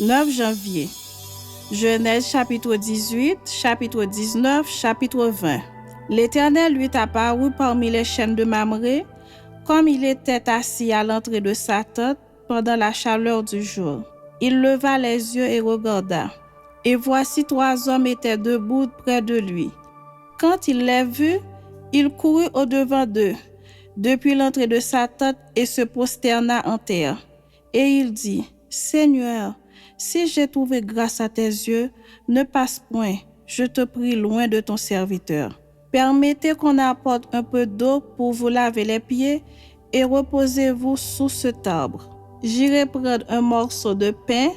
9 janvier. Genèse chapitre 18, chapitre 19, chapitre 20. L'Éternel lui apparut parmi les chênes de Mamré, comme il était assis à l'entrée de sa tente pendant la chaleur du jour. Il leva les yeux et regarda. Et voici 3 hommes étaient debout près de lui. Quand il les vit, il courut au-devant d'eux, depuis l'entrée de sa tente, et se prosterna en terre. Et il dit, « Seigneur, si j'ai trouvé grâce à tes yeux, ne passe point, je te prie, loin de ton serviteur. Permettez qu'on apporte un peu d'eau pour vous laver les pieds et reposez-vous sous cet arbre. J'irai prendre un morceau de pain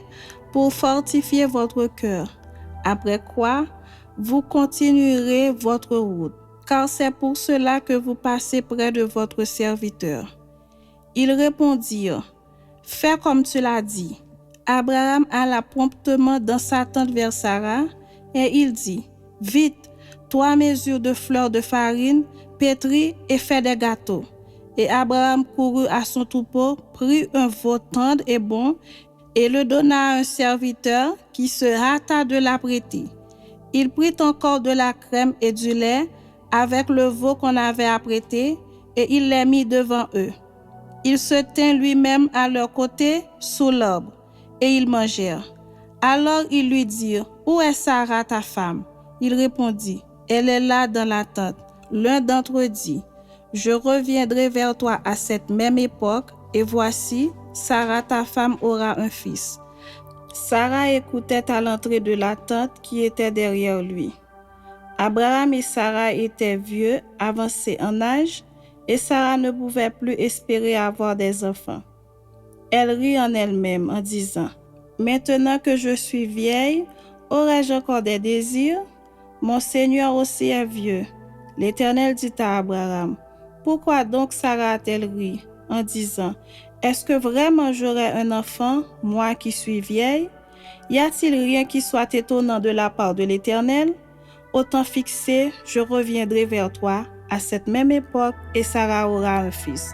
pour fortifier votre cœur. Après quoi, vous continuerez votre route, car c'est pour cela que vous passez près de votre serviteur. » Ils répondirent, « Fais comme tu l'as dit. » Abraham alla promptement dans sa tente vers Sarah, et il dit, « Vite, 3 mesures de fleurs de farine, pétris et fais des gâteaux. » Et Abraham courut à son troupeau, prit un veau tendre et bon, et le donna à un serviteur qui se hâta de l'apprêter. Il prit encore de la crème et du lait avec le veau qu'on avait apprêté, et il les mit devant eux. Il se tint lui-même à leur côté sous l'arbre, et ils mangèrent. Alors ils lui dirent, « Où est Sarah ta femme ?» Il répondit, « Elle est là dans la tente. » L'un d'entre eux dit, « Je reviendrai vers toi à cette même époque, et voici, Sarah ta femme aura un fils. » Sarah écoutait à l'entrée de la tente qui était derrière lui. Abraham et Sarah étaient vieux, avancés en âge, et Sarah ne pouvait plus espérer avoir des enfants. Elle rit en elle-même en disant, « Maintenant que je suis vieille, aurais-je encore des désirs? Mon Seigneur aussi est vieux. » L'Éternel dit à Abraham, « Pourquoi donc Sarah a-t-elle ri en disant, « Est-ce que vraiment j'aurai un enfant, moi qui suis vieille? Y a-t-il rien qui soit étonnant de la part de l'Éternel? Au temps fixé, je reviendrai vers toi à cette même époque et Sarah aura un fils. »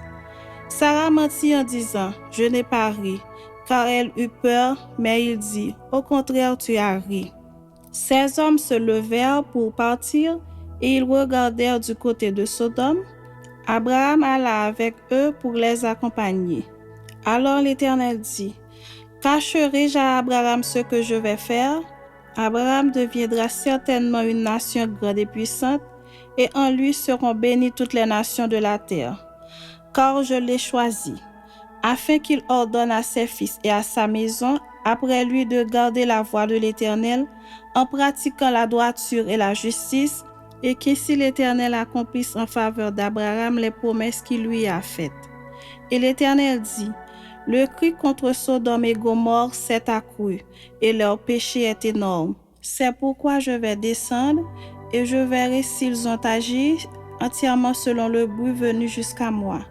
Sarah mentit en disant, « Je n'ai pas ri, car elle eut peur, mais il dit, « Au contraire, tu as ri. » Ces hommes se levèrent pour partir et ils regardèrent du côté de Sodome. Abraham alla avec eux pour les accompagner. Alors l'Éternel dit, « Cacherai-je à Abraham ce que je vais faire? Abraham deviendra certainement une nation grande et puissante, et en lui seront bénies toutes les nations de la terre. Car je l'ai choisi, afin qu'il ordonne à ses fils et à sa maison, après lui, de garder la voie de l'Éternel, en pratiquant la droiture et la justice, et qu'ainsi l'Éternel accomplisse en faveur d'Abraham les promesses qu'il lui a faites. » Et l'Éternel dit, « Le cri contre Sodome et Gomorrhe s'est accru, et leur péché est énorme. C'est pourquoi je vais descendre, et je verrai s'ils ont agi entièrement selon le bruit venu jusqu'à moi.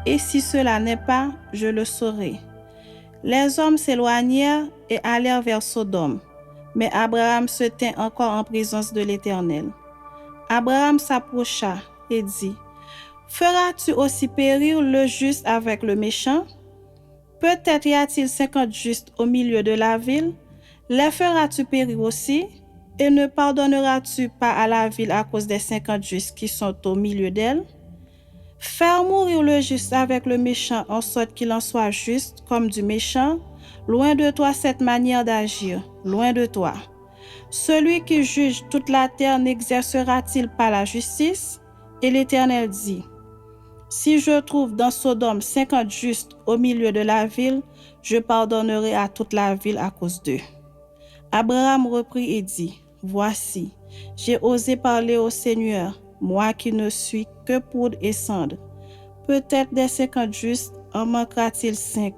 Et si cela n'est pas, je le saurai. » Les hommes s'éloignèrent et allèrent vers Sodome, mais Abraham se tint encore en présence de l'Éternel. Abraham s'approcha et dit, « Feras-tu aussi périr le juste avec le méchant? Peut-être y a-t-il 50 justes au milieu de la ville. Les feras-tu périr aussi? Et ne pardonneras-tu pas à la ville à cause des 50 justes qui sont au milieu d'elle? Faire mourir le juste avec le méchant en sorte qu'il en soit juste comme du méchant, loin de toi cette manière d'agir, loin de toi. Celui qui juge toute la terre n'exercera-t-il pas la justice? » Et l'Éternel dit, « Si je trouve dans Sodome 50 justes au milieu de la ville, je pardonnerai à toute la ville à cause d'eux. » Abraham reprit et dit, « Voici, j'ai osé parler au Seigneur, moi qui ne suis que poudre et cendre. Peut-être des 50 justes en manquera-t-il 5.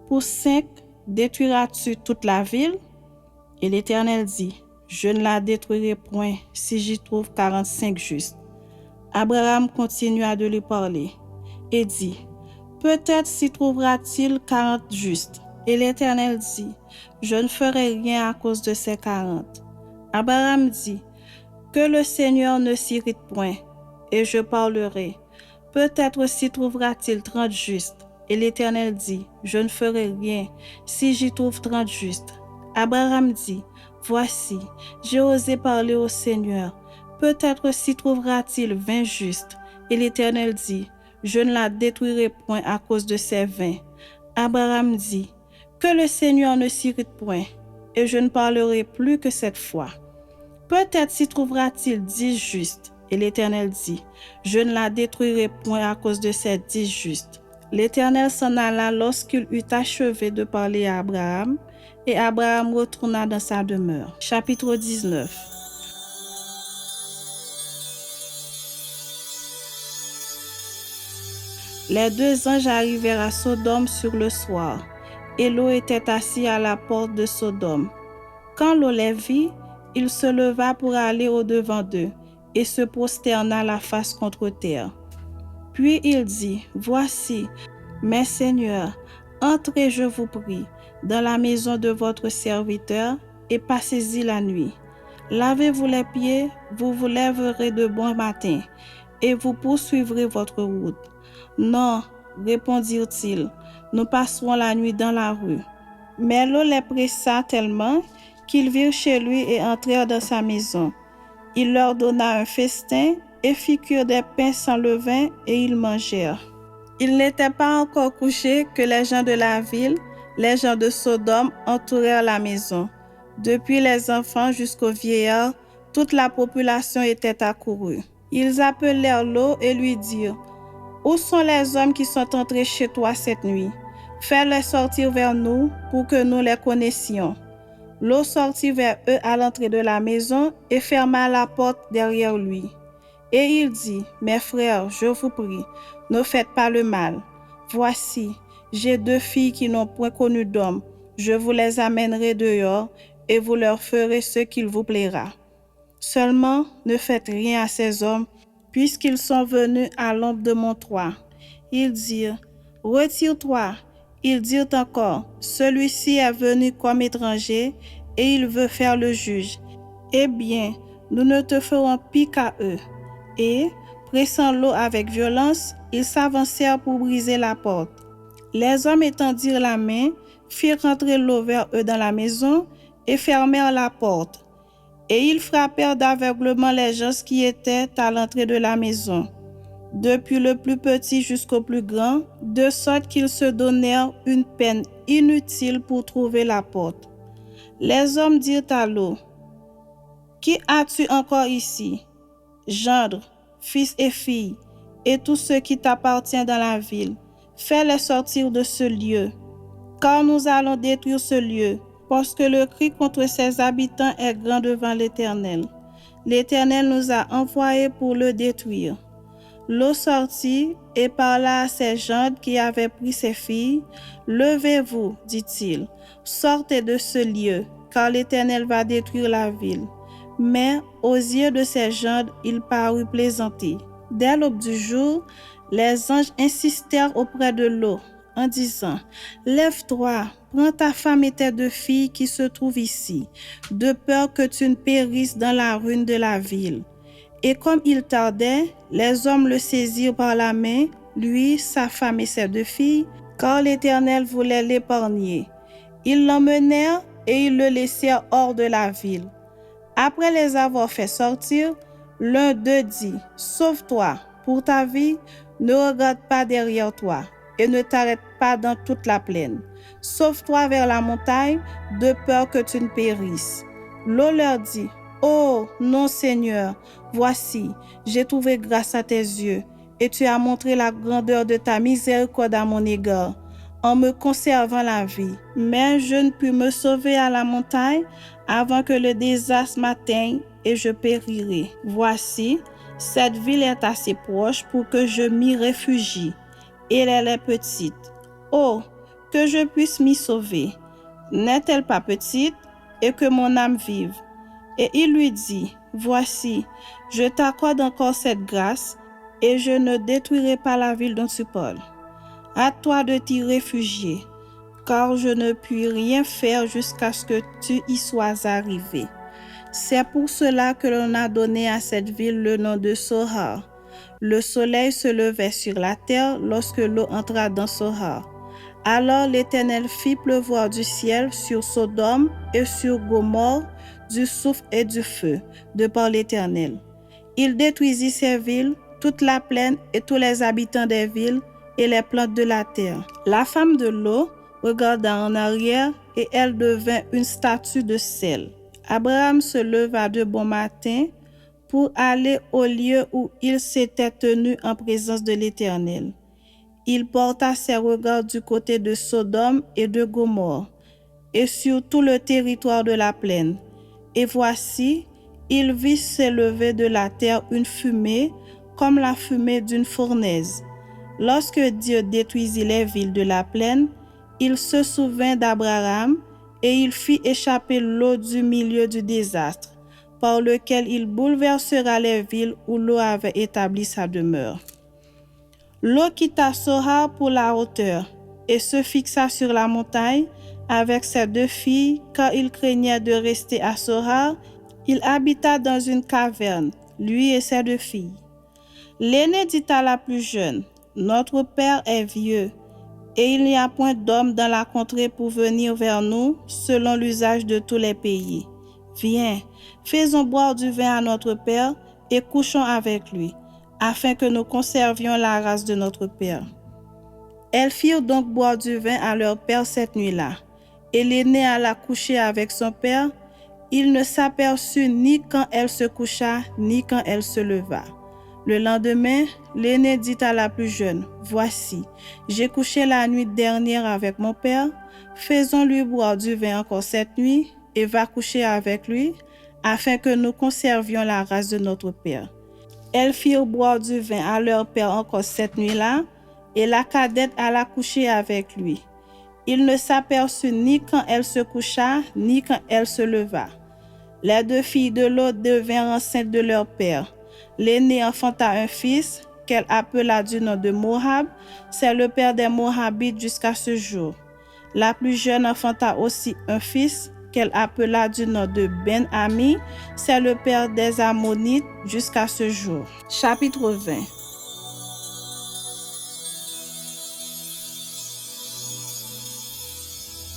Pour 5, détruiras-tu toute la ville? » Et l'Éternel dit, « Je ne la détruirai point si j'y trouve 45 justes. » Abraham continua de lui parler et dit, « Peut-être s'y trouvera-t-il 40 justes. » Et l'Éternel dit, « Je ne ferai rien à cause de ces 40. » Abraham dit, « Que le Seigneur ne s'irrite point, et je parlerai. Peut-être s'y trouvera-t-il 30 justes. » Et l'Éternel dit, « Je ne ferai rien si j'y trouve 30 justes. » Abraham dit, voici, j'ai osé parler au Seigneur. Peut-être s'y trouvera-t-il 20 justes. Et l'Éternel dit, je ne la détruirai point à cause de ces 20. Abraham dit, que le Seigneur ne s'irrite point, et je ne parlerai plus que cette fois. Peut-être s'y trouvera-t-il 10 justes. Et l'Éternel dit, je ne la détruirai point à cause de ces 10 justes. L'Éternel s'en alla lorsqu'il eut achevé de parler à Abraham, et Abraham retourna dans sa demeure. Chapitre 19. Les deux anges arrivèrent à Sodome sur le soir, et Lot était assis à la porte de Sodome. Quand Lot les vit, il se leva pour aller au-devant d'eux, et se prosterna la face contre terre. Puis il dit, voici, mes seigneurs, entrez, je vous prie, dans la maison de votre serviteur, et passez-y la nuit. Lavez-vous les pieds, vous vous lèverez de bon matin, et vous poursuivrez votre route. Non, répondirent-ils, nous passerons la nuit dans la rue. Mais Lot les pressa tellement qu'ils virent chez lui et entrèrent dans sa maison. Il leur donna un festin et fit cuire des pains sans levain et ils mangèrent. Ils n'étaient pas encore couchés que les gens de la ville, les gens de Sodome, entourèrent la maison. Depuis les enfants jusqu'aux vieillards, toute la population était accourue. Ils appelèrent Lot et lui dirent, « Où sont les hommes qui sont entrés chez toi cette nuit? Fais-les sortir vers nous pour que nous les connaissions. » Lot sortit vers eux à l'entrée de la maison et ferma la porte derrière lui. Et il dit, « Mes frères, je vous prie, ne faites pas le mal. Voici, j'ai 2 filles qui n'ont point connu d'homme. Je vous les amènerai dehors et vous leur ferez ce qu'il vous plaira. Seulement, ne faites rien à ces hommes, puisqu'ils sont venus à l'ombre de mon toit. » Ils dirent, « Retire-toi. » Ils dirent encore, « Celui-ci est venu comme étranger et il veut faire le juge. Eh bien, nous ne te ferons pis qu'à eux. » Et, pressant Lot avec violence, ils s'avancèrent pour briser la porte. Les hommes étendirent la main, firent rentrer Lot vers eux dans la maison et fermèrent la porte. Et ils frappèrent d'aveuglement les gens qui étaient à l'entrée de la maison, depuis le plus petit jusqu'au plus grand, de sorte qu'ils se donnèrent une peine inutile pour trouver la porte. Les hommes dirent à Lot, « Qui as-tu encore ici? Gendre, fils et filles, et tout ce qui t'appartient dans la ville, fais-les sortir de ce lieu, car nous allons détruire ce lieu, parce que le cri contre ses habitants est grand devant l'Éternel. L'Éternel nous a envoyés pour le détruire. » Lot sortit et parla à ses gendres qui avaient pris ses filles. « Levez-vous, dit-il, sortez de ce lieu, car l'Éternel va détruire la ville. » Mais aux yeux de ses gendres, il parut plaisanter. Dès l'aube du jour, les anges insistèrent auprès de Lot en disant, « Lève-toi, prends ta femme et tes 2 filles qui se trouvent ici, de peur que tu ne périsses dans la ruine de la ville. » Et comme il tardait, les hommes le saisirent par la main, lui, sa femme et ses 2 filles, car l'Éternel voulait l'épargner. Ils l'emmenèrent et ils le laissèrent hors de la ville. Après les avoir fait sortir, l'un d'eux dit, « Sauve-toi, pour ta vie, ne regarde pas derrière toi et ne t'arrête pas dans toute la plaine. Sauve-toi vers la montagne, de peur que tu ne périsses. » Lot leur dit, « Oh, non Seigneur, voici, j'ai trouvé grâce à tes yeux, et tu as montré la grandeur de ta miséricorde à mon égard, en me conservant la vie. Mais je ne pus me sauver à la montagne avant que le désastre m'atteigne et je périrai. Voici, cette ville est assez proche pour que je m'y réfugie, et elle est petite. Oh, que je puisse m'y sauver. N'est-elle pas petite, et que mon âme vive? » Et il lui dit, « Voici, je t'accorde encore cette grâce, et je ne détruirai pas la ville dont tu parles. À toi de t'y réfugier, car je ne puis rien faire jusqu'à ce que tu y sois arrivé. » C'est pour cela que l'on a donné à cette ville le nom de Soar. Le soleil se levait sur la terre lorsque Lot entra dans Soar. Alors l'Éternel fit pleuvoir du ciel sur Sodome et sur Gomorrhe du soufre et du feu, de par l'Éternel. Il détruisit ces villes, toute la plaine et tous les habitants des villes et les plantes de la terre. La femme de Lot regarda en arrière et elle devint une statue de sel. Abraham se leva de bon matin pour aller au lieu où il s'était tenu en présence de l'Éternel. Il porta ses regards du côté de Sodome et de Gomorrhe, et sur tout le territoire de la plaine. Et voici, il vit s'élever de la terre une fumée, comme la fumée d'une fournaise. Lorsque Dieu détruisit les villes de la plaine, il se souvint d'Abraham, et il fit échapper l'eau du milieu du désastre, par lequel il bouleversera les villes où l'eau avait établi sa demeure. L'eau quitta Soar pour la hauteur et se fixa sur la montagne avec ses 2 filles, car il craignait de rester à Soar. Il habita dans une caverne, lui et ses 2 filles. L'aînée dit à la plus jeune, « Notre père est vieux, et il n'y a point d'homme dans la contrée pour venir vers nous, selon l'usage de tous les pays. Viens, faisons boire du vin à notre père et couchons avec lui, afin que nous conservions la race de notre père. » Elles firent donc boire du vin à leur père cette nuit-là, et l'aînée alla coucher avec son père. Il ne s'aperçut ni quand elle se coucha, ni quand elle se leva. Le lendemain, l'aînée dit à la plus jeune, « Voici, j'ai couché la nuit dernière avec mon père, faisons-lui boire du vin encore cette nuit, et va coucher avec lui, afin que nous conservions la race de notre père. » Elles firent boire du vin à leur père encore cette nuit-là, et la cadette alla coucher avec lui. Il ne s'aperçut ni quand elle se coucha, ni quand elle se leva. Les 2 filles de Lot devinrent enceintes de leur père. L'aînée enfanta un fils, qu'elle appela du nom de Moab. C'est le père des Moabites jusqu'à ce jour. La plus jeune enfanta aussi un fils, qu'elle appela du nom de Ben-Ami. C'est le père des Ammonites jusqu'à ce jour. Chapitre 20.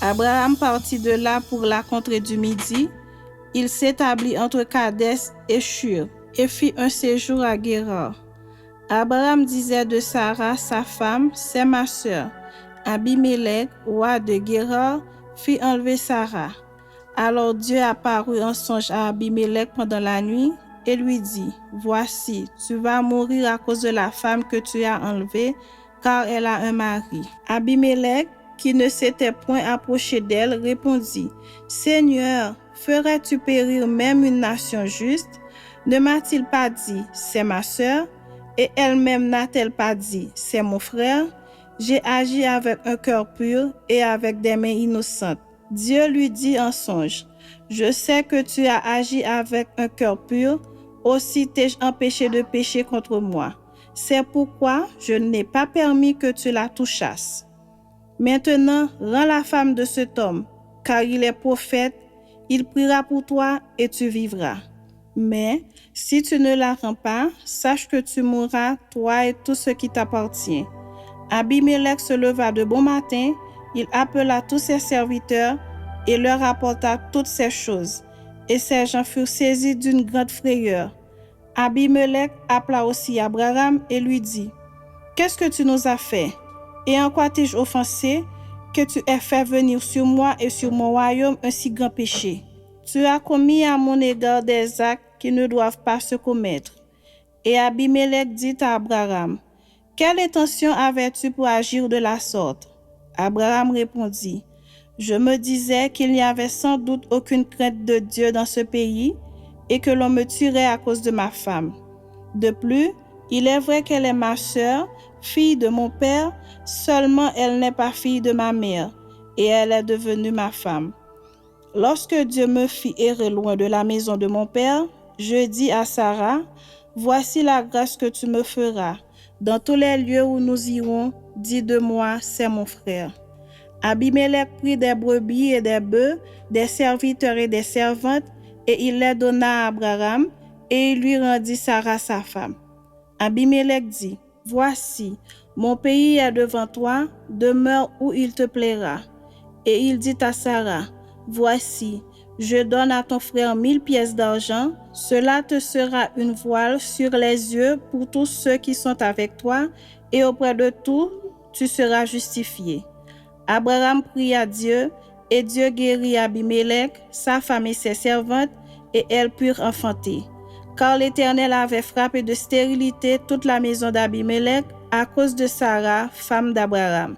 Abraham partit de là pour la contrée du Midi. Il s'établit entre Kadès et Shur et fit un séjour à Guérar. Abraham disait de Sarah, sa femme, « C'est ma sœur. » Abimelech, roi de Guérar, fit enlever Sarah. Alors Dieu apparut en songe à Abimelech pendant la nuit et lui dit, « Voici, tu vas mourir à cause de la femme que tu as enlevée, car elle a un mari. » Abimelech, qui ne s'était point approché d'elle, répondit, « Seigneur, ferais-tu périr même une nation juste? Ne m'a-t-il pas dit, c'est ma sœur? Et elle-même n'a-t-elle pas dit, c'est mon frère? J'ai agi avec un cœur pur et avec des mains innocentes. » Dieu lui dit en songe, « Je sais que tu as agi avec un cœur pur, aussi t'ai-je empêché de pécher contre moi. C'est pourquoi je n'ai pas permis que tu la touchasses. Maintenant, rends la femme de cet homme, car il est prophète, il priera pour toi et tu vivras. Mais si tu ne la rends pas, sache que tu mourras, toi et tout ce qui t'appartient. » Abimelech se leva de bon matin, il appela tous ses serviteurs et leur apporta toutes ces choses. Et ces gens furent saisis d'une grande frayeur. Abimelech appela aussi Abraham et lui dit, « Qu'est-ce que tu nous as fait? Et en quoi t'ai-je offensé que tu aies fait venir sur moi et sur mon royaume un si grand péché? Tu as commis à mon égard des actes qui ne doivent pas se commettre. » Et Abimelech dit à Abraham, « Quelle intention avais-tu pour agir de la sorte? » Abraham répondit, « Je me disais qu'il n'y avait sans doute aucune crainte de Dieu dans ce pays et que l'on me tuerait à cause de ma femme. De plus, il est vrai qu'elle est ma sœur, fille de mon père, seulement elle n'est pas fille de ma mère, et elle est devenue ma femme. Lorsque Dieu me fit errer loin de la maison de mon père, je dis à Sarah, « Voici la grâce que tu me feras. Dans tous les lieux où nous irons, dis de moi, c'est mon frère. » Abimelech prit des brebis et des bœufs, des serviteurs et des servantes, et il les donna à Abraham, et il lui rendit Sarah sa femme. Abimelech dit, « Voici, Mon pays est devant toi, demeure où il te plaira. Et il dit à Sarah, voici, je donne à ton frère 1000 pièces d'argent, cela te sera une voile sur les yeux pour tous ceux qui sont avec toi, et auprès de tout, tu seras justifié. Abraham pria Dieu, et Dieu guérit Abimelech, sa femme et ses servantes, et elles purent enfanter. Car l'Éternel avait frappé de stérilité toute la maison d'Abimelech à cause de Sarah, femme d'Abraham.